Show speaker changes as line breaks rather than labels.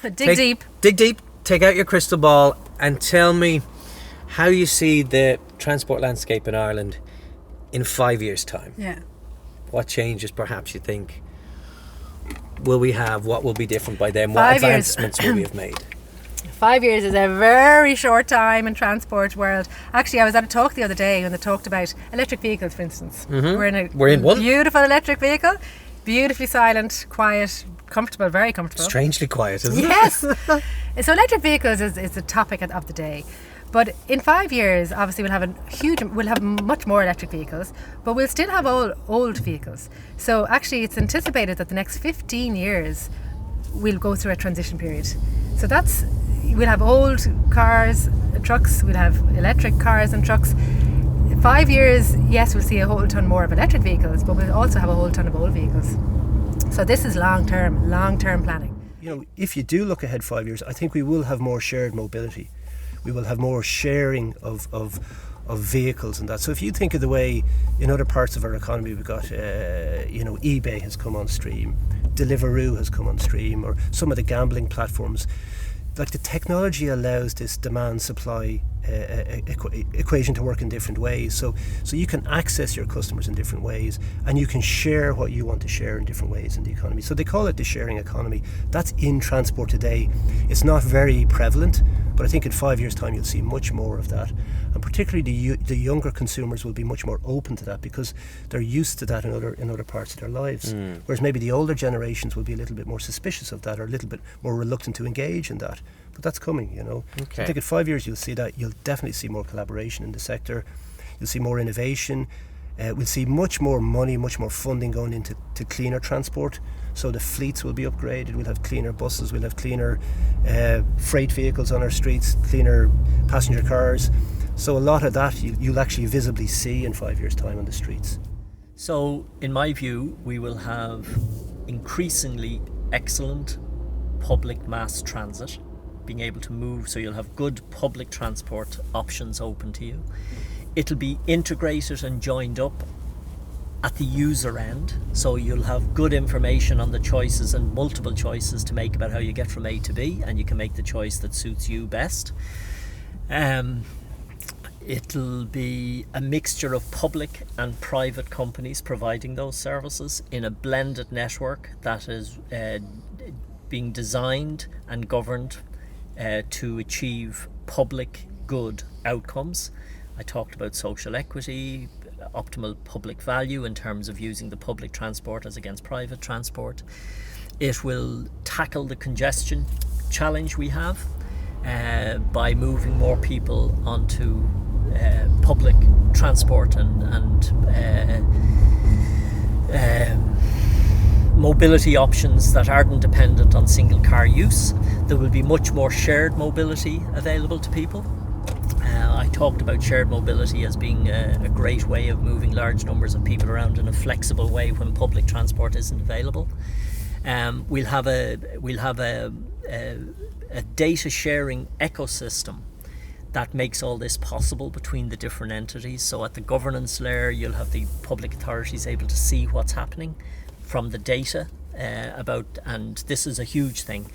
Dig deep, take out your crystal ball and tell me how you see the transport landscape in Ireland in 5 years' time.
Yeah.
What changes perhaps you think will we have? What will be different by then? What
5 years.
advancements will we have made?
5 years is a very short time in transport world. Actually, I was at a talk the other day when they talked about electric vehicles, for instance. We're in one
beautiful
electric vehicle, beautifully silent, quiet, comfortable, very comfortable.
Strangely quiet, isn't it?
Yes. So electric vehicles is the topic of the day. But in 5 years, obviously, we'll have much more electric vehicles, but we'll still have old vehicles. So actually, it's anticipated that the next 15 years we'll go through a transition period. So we'll have old cars, trucks, we'll have electric cars and trucks. 5 years, yes, we'll see a whole ton more of electric vehicles, but we'll also have a whole ton of old vehicles. So this is long-term planning.
You know, if you do look ahead 5 years, I think we will have more shared mobility. We will have more sharing of vehicles and that. So if you think of the way in other parts of our economy we've got, eBay has come on stream, Deliveroo has come on stream, or some of the gambling platforms. Like, the technology allows this demand-supply equation to work in different ways. So you can access your customers in different ways, and you can share what you want to share in different ways in the economy. So they call it the sharing economy. That's in transport today. It's not very prevalent, but I think in 5 years' time you'll see much more of that. And particularly the younger consumers will be much more open to that because they're used to that in other parts of their lives. Whereas maybe the older generations will be a little bit more suspicious of that, or a little bit more reluctant to engage in that. But that's coming, you know.
Okay.
So I think in 5 years you'll see that. You'll definitely see more collaboration in the sector. You'll see more innovation. We'll see much more money, much more funding going into cleaner transport. So the fleets will be upgraded. We'll have cleaner buses. We'll have cleaner freight vehicles on our streets, cleaner passenger cars. So a lot of that you'll actually visibly see in 5 years' time on the streets.
So in my view, we will have increasingly excellent public mass transit, being able to move, so you'll have good public transport options open to you. It'll be integrated and joined up at the user end, so you'll have good information on the choices and multiple choices to make about how you get from A to B, and you can make the choice that suits you best. It'll be a mixture of public and private companies providing those services in a blended network that is being designed and governed to achieve public good outcomes. I talked about social equity, optimal public value in terms of using the public transport as against private transport. It will tackle the congestion challenge we have by moving more people onto public transport and mobility options that aren't dependent on single car use. There will be much more shared mobility available to people. I talked about shared mobility as being a great way of moving large numbers of people around in a flexible way when public transport isn't available. We'll have a data sharing ecosystem that makes all this possible between the different entities. So at the governance layer, you'll have the public authorities able to see what's happening from the data and this is a huge thing.